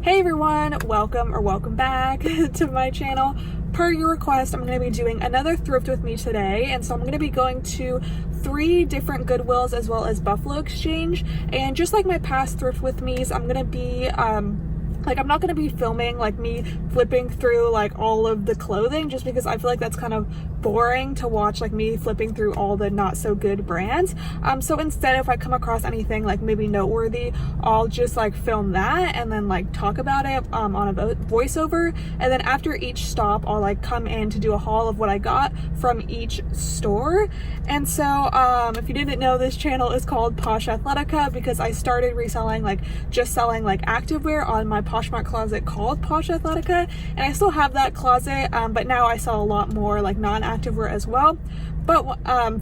Hey everyone, welcome back to my channel. Per your request, I'm going to be doing another thrift with me today, and so I'm going to be going to 3 different Goodwills as well as Buffalo Exchange. And just like my past thrift with me's, I'm going to be I'm not going to be filming like me flipping through like all of the clothing, just because I feel like that's kind of boring to watch, like me flipping through all the not so good brands. So instead, if I come across anything like maybe noteworthy, I'll just like film that and then like talk about it on a voiceover. And then after each stop, I'll like come in to do a haul of what I got from each store. And so if you didn't know, this channel is called POSH ATHLETICA because I started reselling, like just selling like activewear on my Poshmark closet called POSH ATHLETICA, and I still have that closet, but now I sell a lot more like non-activewear as well. But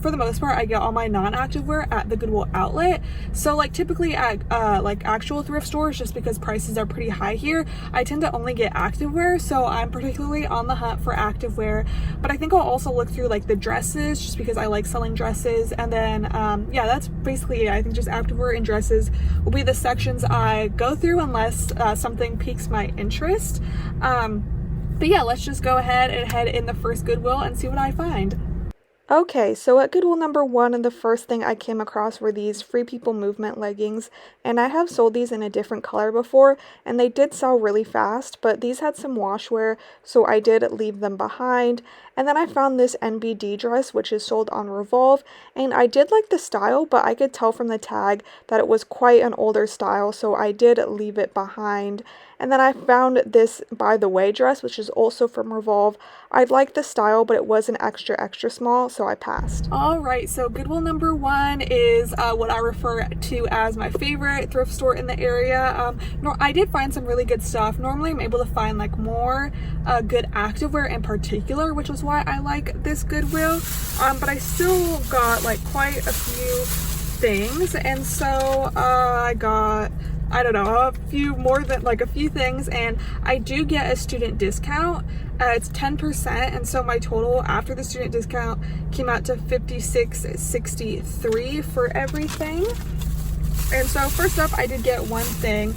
for the most part, I get all my non-activewear at the Goodwill outlet. So like typically at like actual thrift stores, just because prices are pretty high here, I tend to only get activewear. So I'm particularly on the hunt for activewear. But I think I'll also look through like the dresses, just because I like selling dresses. And then yeah, that's basically it. I think just activewear and dresses will be the sections I go through unless something piques my interest. But yeah, let's just go ahead and head in the first Goodwill and see what I find. Okay, so at Goodwill number 1, the first thing I came across were these Free People Movement leggings, and I have sold these in a different color before, and they did sell really fast, but these had some wash wear, so I did leave them behind. And then I found this NBD dress, which is sold on Revolve, and I did like the style, but I could tell from the tag that it was quite an older style, so I did leave it behind. And then I found this By the Way dress, which is also from Revolve. I liked the style, but it was an extra small, so I passed. Alright, so Goodwill number 1 is what I refer to as my favorite thrift store in the area. I did find some really good stuff. Normally I'm able to find like more good activewear in particular, which is why I like this Goodwill. But I still got like quite a few things, and so I got, I don't know, a few things, and I do get a student discount. It's 10%, and so my total after the student discount came out to $56.63 for everything. And so first up, I did get one thing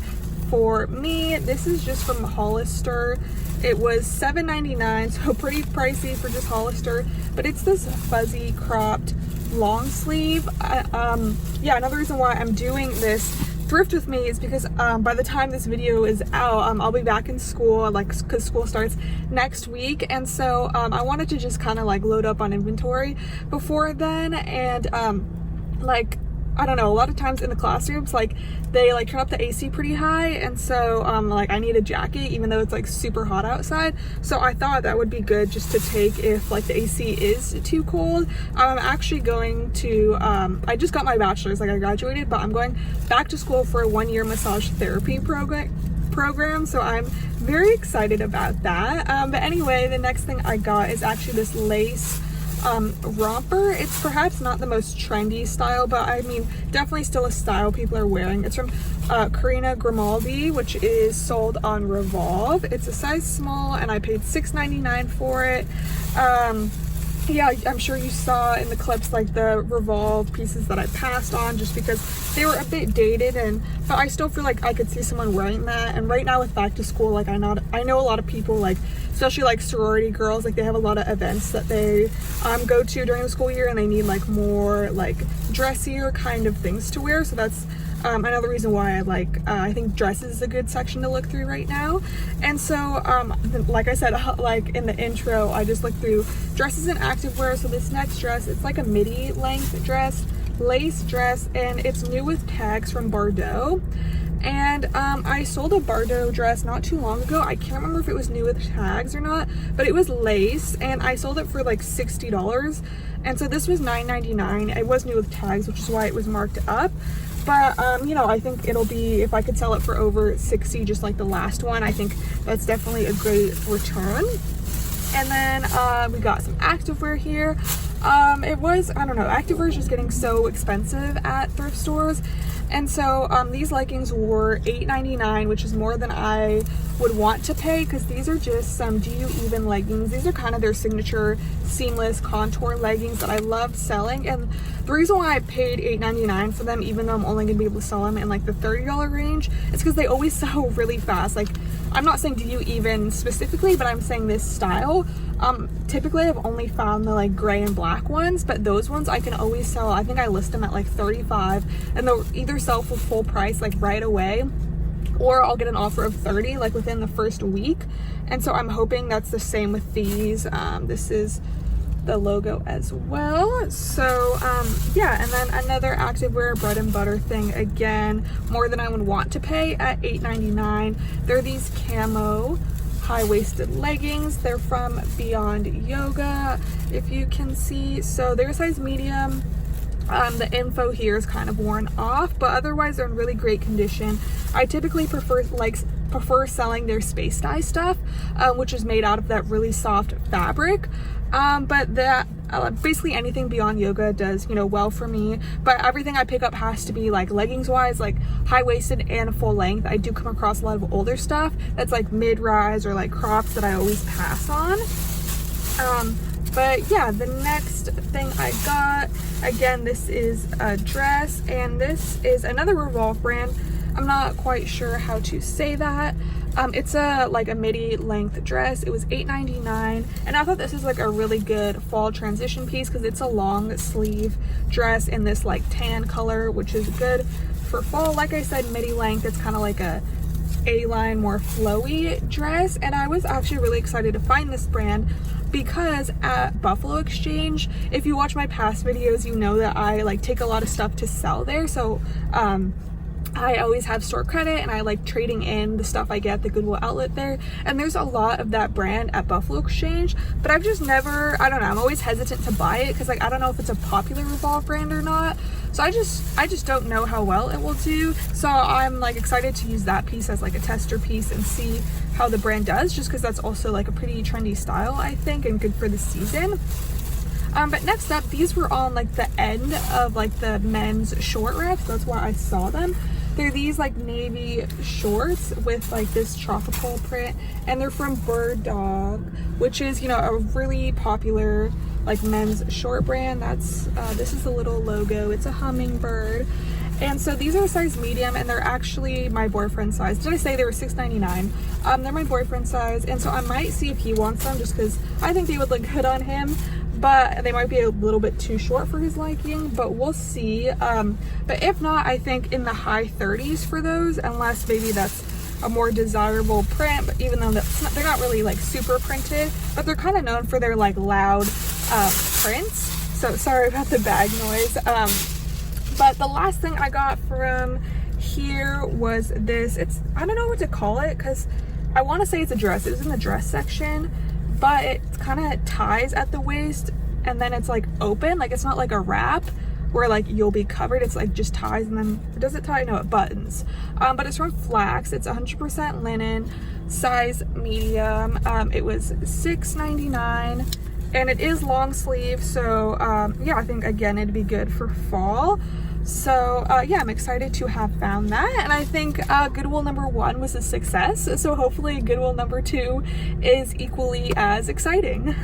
for me. This is just from Hollister. It was $7.99, so pretty pricey for just Hollister, but it's this fuzzy cropped long sleeve. Yeah, another reason why I'm doing this thrift with me is because by the time this video is out, I'll be back in school, like, because school starts next week, and so I wanted to just kind of like load up on inventory before then. And like, I don't know, a lot of times in the classrooms, like they like turn up the AC pretty high, and so like I need a jacket even though it's like super hot outside. So I thought that would be good just to take if like the AC is too cold. I'm actually going to I just got my bachelor's, like I graduated, but I'm going back to school for a 1-year massage therapy program, so I'm very excited about that. But anyway, the next thing I got is actually this lace romper. It's perhaps not the most trendy style, but I mean definitely still a style people are wearing. It's from Karina Grimaldi, which is sold on Revolve. It's a size small, and I paid $6.99 for it. Yeah, I'm sure you saw in the clips like the Revolve pieces that I passed on just because they were a bit dated, but I still feel like I could see someone wearing that. And right now with back to school, like I know a lot of people, like especially like sorority girls, like they have a lot of events that they go to during the school year, and they need like more like dressier kind of things to wear. So that's another reason why I think dresses is a good section to look through right now. And so like I said, like in the intro, I just looked through dresses and activewear. So this next dress, it's like a midi length dress, lace dress, and it's new with tags from Bordeaux. And I sold a Bordeaux dress not too long ago. I can't remember if it was new with tags or not, but it was lace, and I sold it for like $60. And so this was $9.99. It was new with tags, which is why it was marked up. But you know, I think it'll be, if I could sell it for over $60 just like the last one, I think that's definitely a great return. And then we got some activewear here. It was, I don't know, activewear is just getting so expensive at thrift stores. And so these leggings were $8.99, which is more than I would want to pay, because these are just some Do You Even leggings. These are kind of their signature seamless contour leggings that I love selling, and the reason why I paid $8.99 for them, even though I'm only gonna be able to sell them in like the $30 range, is because they always sell really fast. Like, I'm not saying Do You Even specifically, but I'm saying this style. Typically I've only found the like gray and black ones, but those ones I can always sell. I think I list them at like $35, and they'll either sell for full price like right away, or I'll get an offer of $30 like within the first week. And so I'm hoping that's the same with these. This is the logo as well. So yeah, and then another activewear bread and butter thing, again, more than I would want to pay, at $8.99. They're these camo high-waisted leggings. They're from Beyond Yoga, if you can see. So they're size medium. The info here is kind of worn off, but otherwise they're in really great condition. I typically prefer selling their space dye stuff, which is made out of that really soft fabric. But that basically anything Beyond Yoga does, you know, well for me. But everything I pick up has to be like leggings wise, like high-waisted and full length. I do come across a lot of older stuff that's like mid-rise or like crops that I always pass on. But yeah, the next thing I got, again, this is a dress, and this is another Revolve brand. I'm not quite sure how to say that. It's like a midi length dress. It was $8.99, and I thought this is like a really good fall transition piece because it's a long sleeve dress in this like tan color, which is good for fall. Like I said, midi length. It's kind of like a A-line, more flowy dress, and I was actually really excited to find this brand because at Buffalo Exchange, if you watch my past videos, you know that I like take a lot of stuff to sell there. So I always have store credit, and I like trading in the stuff I get at the Goodwill outlet there, and there's a lot of that brand at Buffalo Exchange, but I've just never, I don't know, I'm always hesitant to buy it because like I don't know if it's a popular Revolve brand or not. So I just don't know how well it will do. So I'm like excited to use that piece as like a tester piece and see how the brand does, just because that's also like a pretty trendy style, I think, and good for the season. But next up, these were on like the end of like the men's short rack, so that's why I saw them. They're these like navy shorts with like this tropical print, and they're from Bird Dog, which is, you know, a really popular like men's short brand. That's this is the little logo. It's a hummingbird. And so these are a size medium, and they're actually my boyfriend's size. Did I say they were $6.99? They're my boyfriend's size, and so I might see if he wants them, just because I think they would look good on him, but they might be a little bit too short for his liking, but we'll see. But if not, I think in the high 30s for those, unless maybe that's a more desirable print. But even though they're not really like super printed, but they're kind of known for their like loud prints. So sorry about the bag noise. But the last thing I got from here was this. I don't know what to call it, because I want to say it's a dress. It was in the dress section, but it kind of ties at the waist, and then it's like open. Like, it's not like a wrap where like you'll be covered. It's like just ties, and then does it tie? No, it buttons. But it's from Flax. It's 100% linen, size medium. It was $6.99. And it is long sleeve, so yeah, I think again it'd be good for fall. So yeah, I'm excited to have found that, and I think Goodwill number 1 was a success, so hopefully Goodwill number 2 is equally as exciting.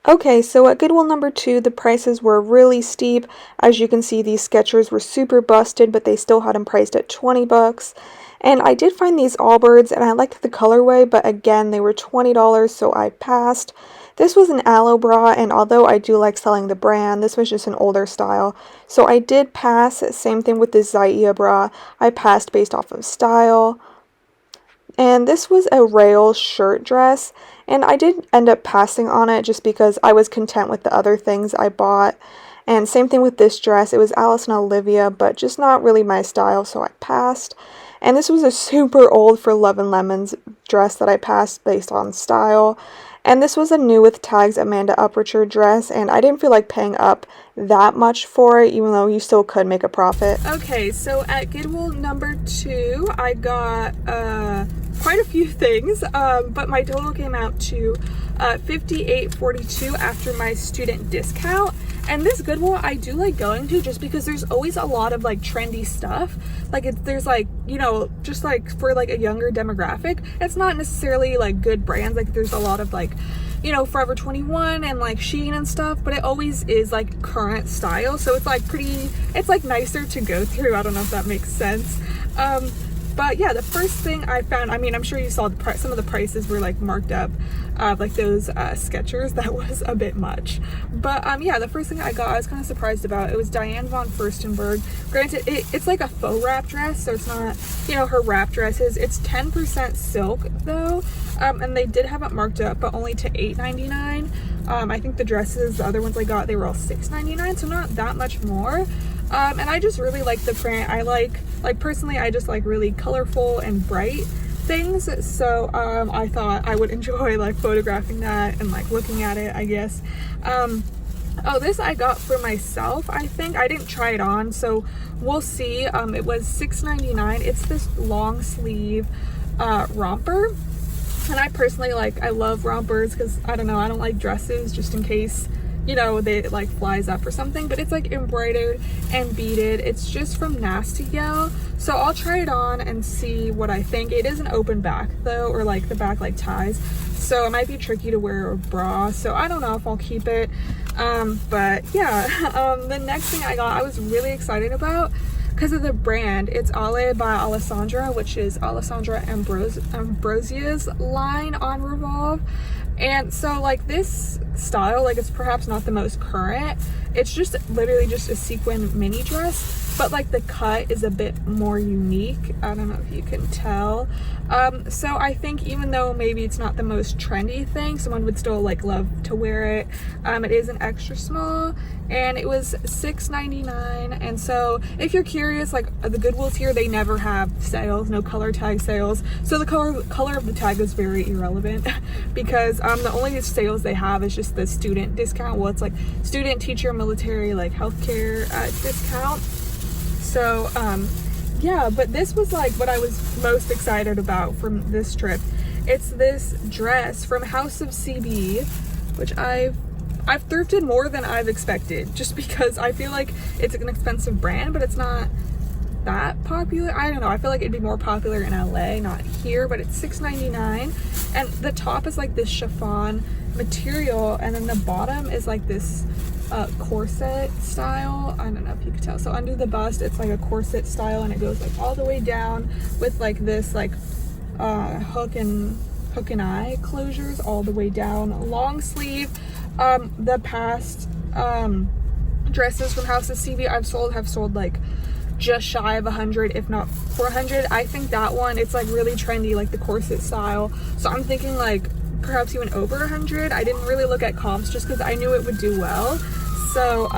Okay, so at Goodwill number 2, the prices were really steep. As you can see, these Skechers were super busted, but they still had them priced at 20 bucks. And I did find these Allbirds, and I liked the colorway, but again, they were $20, so I passed. This was an aloe bra, and although I do like selling the brand, this was just an older style, so I did pass. Same thing with this Zaia bra. I passed based off of style. And this was a rail shirt dress, and I did end up passing on it just because I was content with the other things I bought. And same thing with this dress. It was Alice and Olivia, but just not really my style, so I passed. And this was a super old For Love and Lemons dress that I passed based on style. And this was a new with tags Amanda Upperture dress, and I didn't feel like paying up that much for it, even though you still could make a profit. Okay, so at Goodwill number 2, I got quite a few things, but my total came out to $58.42 after my student discount. And this Goodwill I do like going to just because there's always a lot of like trendy stuff. Like there's like, you know, just like for like a younger demographic. It's not necessarily like good brands. Like there's a lot of like, you know, Forever 21 and like Shein and stuff, but it always is like current style. So it's like it's like nicer to go through. I don't know if that makes sense. But yeah, the first thing I found, I mean, I'm sure you saw some of the prices were like marked up, like those Skechers. That was a bit much. But yeah, the first thing I got, I was kind of surprised about. It was Diane von Furstenberg. Granted, it's like a faux wrap dress, so it's not, you know, her wrap dresses. It's 10% silk though, and they did have it marked up, but only to $8.99. I think the dresses, the other ones I got, they were all $6.99, so not that much more. And I just really like the print. I like personally, I just like really colorful and bright things. So I thought I would enjoy like photographing that and like looking at it, I guess. Oh, this I got for myself, I think. I didn't try it on, so we'll see. It was $6.99. It's this long sleeve romper. And I personally I love rompers because, I don't know, I don't like dresses just in case, you know, they like flies up or something, but it's like embroidered and beaded. It's just from Nasty Gal, so I'll try it on and see what I think. It is an open back though, or like the back like ties, so it might be tricky to wear a bra, so I don't know if I'll keep it. But yeah, the next thing I got I was really excited about because of the brand. It's Ale by Alessandra, which is Alessandra Ambrosia's line on Revolve. And so like this style, like it's perhaps not the most current. It's just literally just a sequin mini dress, but like the cut is a bit more unique. I don't know if you can tell. So I think even though maybe it's not the most trendy thing, someone would still like love to wear it. It is an extra small and it was $6.99. And so if you're curious, like the Goodwills here, they never have sales, no color tag sales. So the color of the tag is very irrelevant because the only sales they have is just the student discount. Well, it's like student, teacher, military, like healthcare discount. So yeah, but this was like what I was most excited about from this trip. It's this dress from House of CB, which I've thrifted more than I've expected, just because I feel like it's an expensive brand, but it's not that popular. I don't know, I feel like it'd be more popular in LA, not here. But it's $6.99, and the top is like this chiffon material, and then the bottom is like this corset style. I don't know if you could tell. So under the bust it's like a corset style, and it goes like all the way down with like this like hook and eye closures all the way down. Long sleeve. The past dresses from House of CB have sold like just shy of 100, if not 400. I think that one, it's like really trendy, like the corset style, so I'm thinking like perhaps even over 100. I didn't really look at comps just because I knew it would do well. So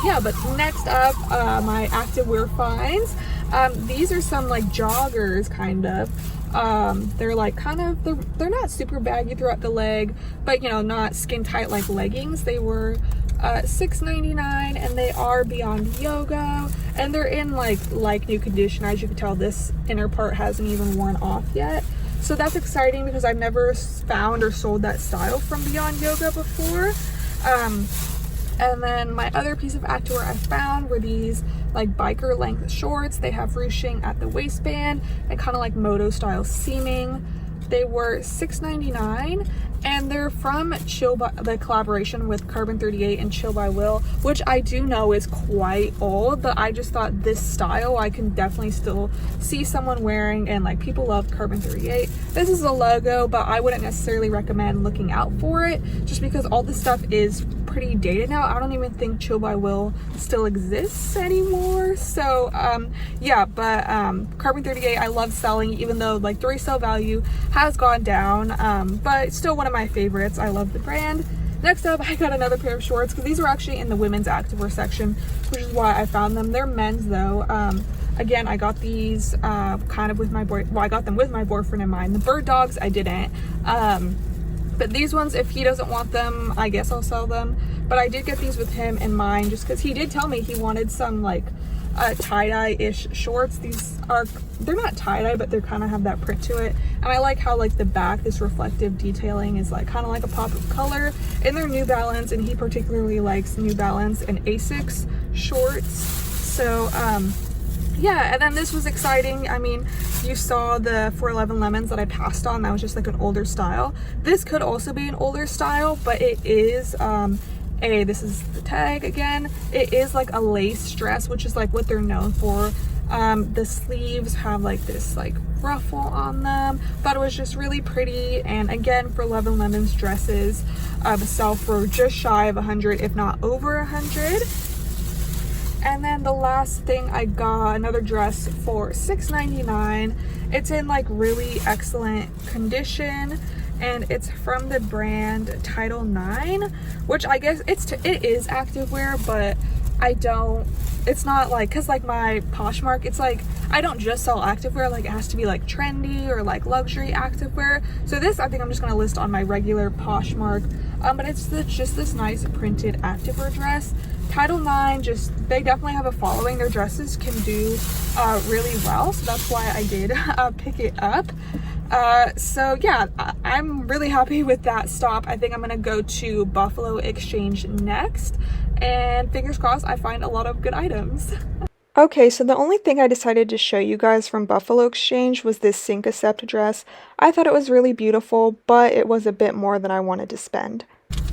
yeah, but next up, my activewear finds. These are some like joggers, kind of. They're like they're not super baggy throughout the leg, but you know, not skin tight like leggings. They were $6.99, and they are Beyond Yoga, and they're in like new condition. As you can tell, this inner part hasn't even worn off yet, so that's exciting because I've never found or sold that style from Beyond Yoga before. And then my other piece of activewear I found were these like biker length shorts. They have ruching at the waistband and kind of like moto style seaming. They were $6.99, and they're from the collaboration with Carbon 38 and Chill by Will, which I do know is quite old, but I just thought this style I can definitely still see someone wearing, and like people love Carbon 38. This is a logo, but I wouldn't necessarily recommend looking out for it just because all this stuff is pretty dated now. I don't even think Chill by Will still exists anymore. So yeah, but Carbon 38 I love selling, even though like the resale value has gone down, but still one of my favorites. I love the brand. Next up, I got another pair of shorts because these were actually in the women's activewear section, which is why I found them. They're men's though. Again, I got these kind of with my I got them with my boyfriend in mind. The bird dogs I didn't, but these ones, if he doesn't want them, I guess I'll sell them. But I did get these with him in mind just because he did tell me he wanted some like tie-dye-ish shorts. They're not tie-dye, but they kind of have that print to it. And I like how like the back, this reflective detailing is like kind of like a pop of color. And they're New Balance, and he particularly likes New Balance and Asics shorts. So yeah, and then this was exciting. I mean, you saw the 411 Lemons that I passed on. That was just like an older style. This could also be an older style, but it is this is the tag again. It is like a lace dress, which is like what they're known for. The sleeves have like this like ruffle on them. Thought it was just really pretty. And again, for 11 Lemons dresses sell for just shy of 100, if not over 100. And then the last thing I got, another dress for $6.99. It's in like really excellent condition, and it's from the brand Title 9, which I guess it is activewear, but it's not like, cause like my Poshmark, it's like I don't just sell activewear, like it has to be like trendy or like luxury activewear. So this I think I'm just gonna list on my regular Poshmark, but it's just this nice printed activewear dress. Title 9, they definitely have a following. Their dresses can do really well, so that's why I did pick it up. So yeah, I'm really happy with that stop. I think I'm gonna go to Buffalo Exchange next, and fingers crossed I find a lot of good items. Okay, so the only thing I decided to show you guys from Buffalo Exchange was this Sink Accept dress. I thought it was really beautiful, but it was a bit more than I wanted to spend.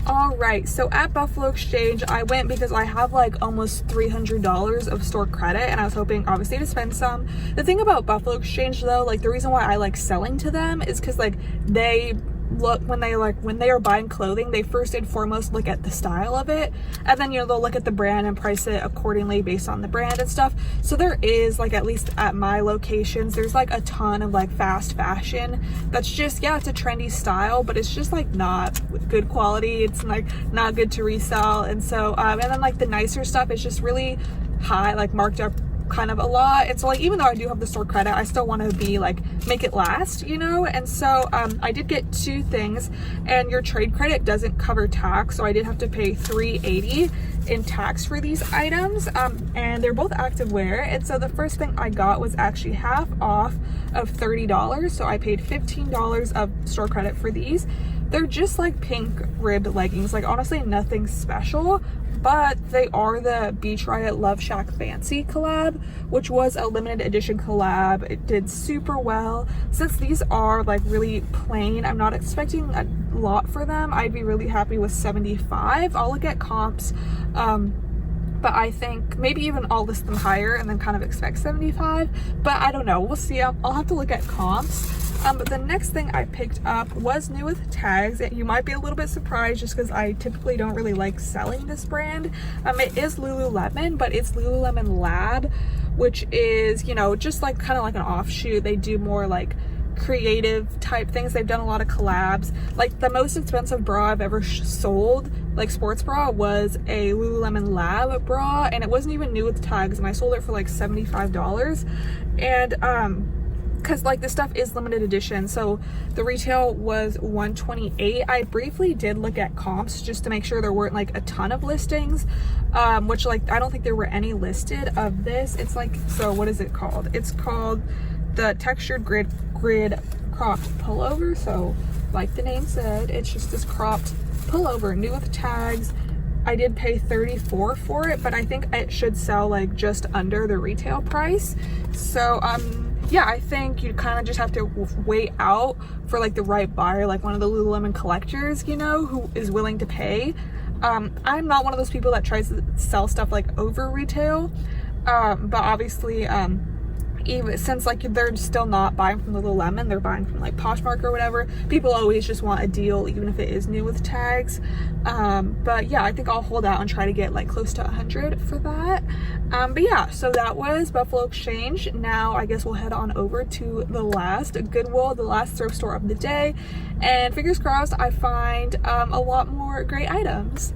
Alright, so at Buffalo Exchange, I went because I have like almost $300 of store credit, and I was hoping obviously to spend some. The thing about Buffalo Exchange though, like the reason why I like selling to them is because like they look, when they are buying clothing, they first and foremost look at the style of it, and then they'll look at the brand and price it accordingly based on the brand and stuff. So there is like, at least at my locations, there's like a ton of like fast fashion that's just, yeah, it's a trendy style, but it's just like not good quality. It's like not good to resell. And so and then like the nicer stuff is just really high, like marked up kind of a lot. And so like, even though I do have the store credit, I still want to be like, make it last, you know. And so I did get two things, and your trade credit doesn't cover tax, so I did have to pay $3.80 in tax for these items, and they're both activewear. And so the first thing I got was actually half off of $30, so I paid $15 of store credit for these. They're just like pink ribbed leggings, like honestly nothing special, but they are the Beach Riot Love Shack Fancy collab, which was a limited edition collab. It did super well. Since these are like really plain, I'm not expecting a lot for them. I'd be really happy with 75. I'll look at comps, but I think maybe even I'll list them higher and then kind of expect 75, but I don't know, we'll see. I'll have to look at comps. But the next thing I picked up was new with tags, and you might be a little bit surprised just because I typically don't really like selling this brand. It is Lululemon, but it's Lululemon Lab, which is, you know, just like kind of like an offshoot. They do more like creative type things. They've done a lot of collabs. Like the most expensive bra I've ever sold, like sports bra, was a Lululemon Lab bra, and it wasn't even new with tags, and I sold it for like $75. And because like this stuff is limited edition, so the retail was $128. I briefly did look at comps just to make sure there weren't like a ton of listings, which like I don't think there were any listed of this. It's like, so what is it called? It's called the textured grid cropped pullover. So like the name said, it's just this cropped pullover, new with tags. I did pay $34 for it, but I think it should sell like just under the retail price. So yeah, I think you kind of just have to wait out for like the right buyer, like one of the Lululemon collectors, you know, who is willing to pay. I'm not one of those people that tries to sell stuff like over retail, but obviously even since like they're still not buying from Lululemon, they're buying from like Poshmark or whatever, people always just want a deal even if it is new with tags. But yeah, I think I'll hold out and try to get like close to 100 for that. But yeah, so that was Buffalo Exchange. Now I guess we'll head on over to the last Goodwill, the last thrift store of the day, and fingers crossed I find a lot more great items.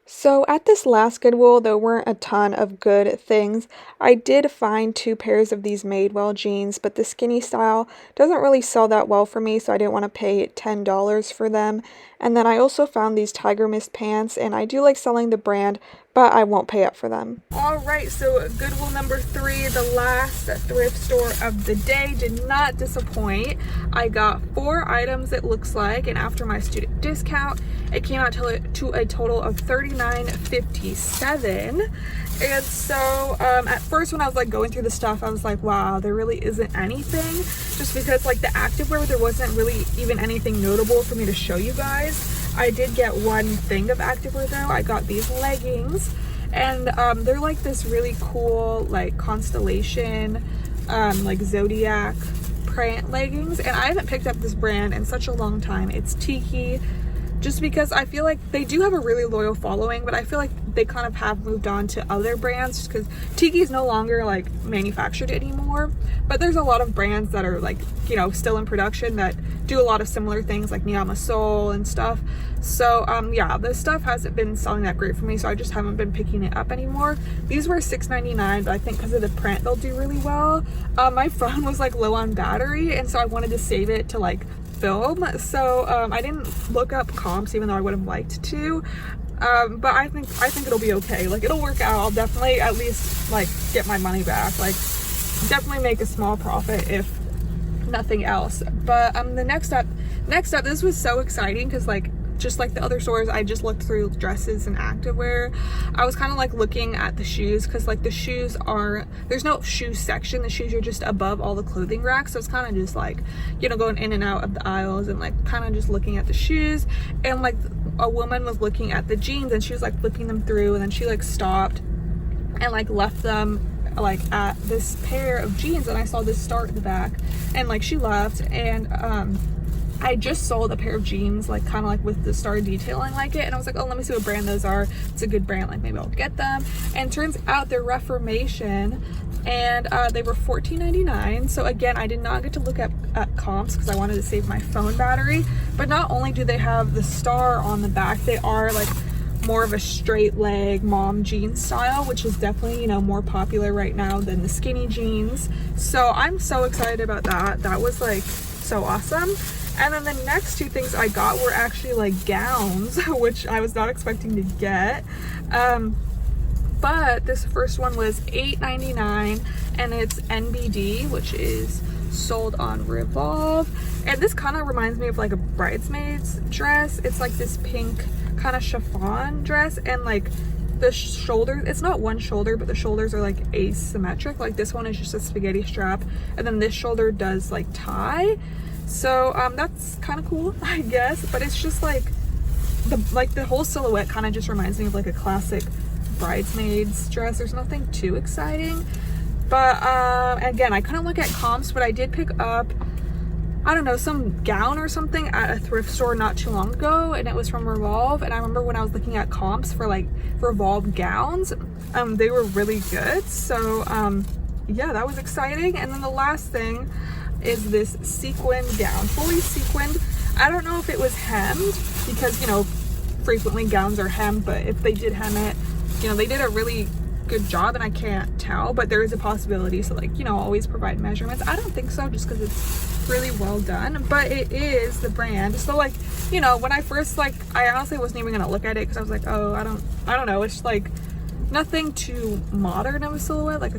So at this last Goodwill, there weren't a ton of good things. I did find 2 pairs of these Madewell jeans, but the skinny style doesn't really sell that well for me, so I didn't want to pay $10 for them. And then I also found these Tiger Mist pants, and I do like selling the brand, but I won't pay up for them. Alright, so Goodwill number 3, the last thrift store of the day, did not disappoint. I got 4 items, it looks like, and after my student discount, it came out to a total of $39.57. And so at first when I was like going through the stuff, I was like, wow, there really isn't anything, just because like the activewear, there wasn't really even anything notable for me to show you guys. I did get one thing of activewear though. I got these leggings, and they're like this really cool like constellation like zodiac print leggings, and I haven't picked up this brand in such a long time. It's Tiki, just because I feel like they do have a really loyal following, but I feel like they kind of have moved on to other brands, just because Tiki is no longer like manufactured anymore. But there's a lot of brands that are like, you know, still in production that do a lot of similar things, like Niyama Soul and stuff. So yeah, this stuff hasn't been selling that great for me, so I just haven't been picking it up anymore. These were $6.99, but I think because of the print they'll do really well. My phone was like low on battery, and so I wanted to save it to like film, so I didn't look up comps, even though I would have liked to. But I think it'll be okay. Like, it'll work out. I'll definitely at least like get my money back, like definitely make a small profit if nothing else. But the next up, this was so exciting because like just like the other stores, I just looked through dresses and activewear. I was kind of like looking at the shoes, because like the shoes are, there's no shoe section, the shoes are just above all the clothing racks, so it's kind of just like, you know, going in and out of the aisles and like kind of just looking at the shoes. And like a woman was looking at the jeans, and she was like flipping them through, and then she like stopped and like left them like at this pair of jeans, and I saw this star at the back, and like she left, and I just sold a pair of jeans like kind of like with the star detailing like it, and I was like, oh, let me see what brand those are. It's a good brand, like maybe I'll get them. And turns out they're Reformation, and they were $14.99. So again, I did not get to look at comps because I wanted to save my phone battery. But not only do they have the star on the back, they are like more of a straight leg mom jean style, which is definitely, you know, more popular right now than the skinny jeans. So I'm so excited about that. That was like so awesome. And then the next 2 things I got were actually like gowns, which I was not expecting to get. But this first one was $8.99, and it's NBD, which is sold on Revolve. And this kind of reminds me of like a bridesmaid's dress. It's like this pink kind of chiffon dress, and like the shoulders, it's not one shoulder, but the shoulders are like asymmetric. Like this one is just a spaghetti strap, and then this shoulder does like tie. So that's kind of cool, I guess. But it's just like the whole silhouette kind of just reminds me of like a classic bridesmaid's dress. There's nothing too exciting. But again, I couldn't look at comps, but I did pick up, I don't know, some gown or something at a thrift store not too long ago, and it was from Revolve. And I remember when I was looking at comps for like Revolve gowns, they were really good. So yeah, that was exciting. And then the last thing is this sequin gown, fully sequined. I don't know if it was hemmed, because, you know, frequently gowns are hemmed, but if they did hem it, you know, they did a really good job, and I can't tell, but there is a possibility. So like, you know, always provide measurements. I don't think so, just because it's really well done, but it is the brand. So like, you know, when I first, like, I honestly wasn't even gonna look at it because I was like, oh, I don't know, it's like nothing too modern of a silhouette, like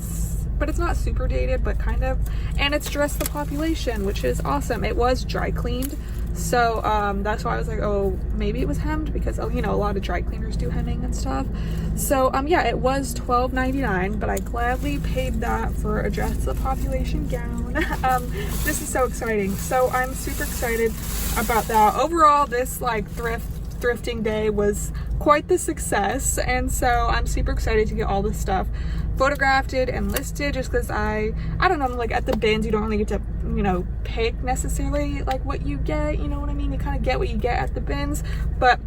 but it's not super dated, but kind of, and it's dressed the population, which is awesome. It was dry cleaned, so that's why I was like, oh, maybe it was hemmed, because, you know, a lot of dry cleaners do hemming and stuff. So yeah, it was $12.99, but I gladly paid that for a dress the population gown. This is so exciting. So I'm super excited about that. Overall, this like thrifting day was quite the success, and so I'm super excited to get all this stuff photographed and listed, just because I don't know, like at the bins you don't really get to, you know, pick necessarily like what you get, you know what I mean? You kind of get what you get at the bins, but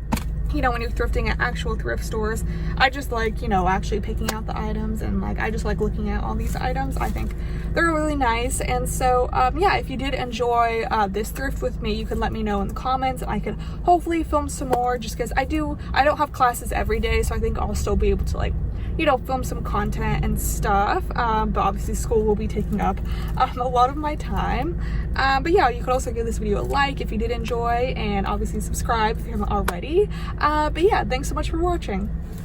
you know, when you're thrifting at actual thrift stores, I just like, you know, actually picking out the items, and like I just like looking at all these items. I think they're really nice. And so yeah, if you did enjoy this thrift with me, you can let me know in the comments, and I could hopefully film some more, just because I don't have classes every day, so I think I'll still be able to, like, you know, film some content and stuff, but obviously school will be taking up a lot of my time. But yeah, you could also give this video a like if you did enjoy, and obviously subscribe if you haven't already. But yeah, thanks so much for watching.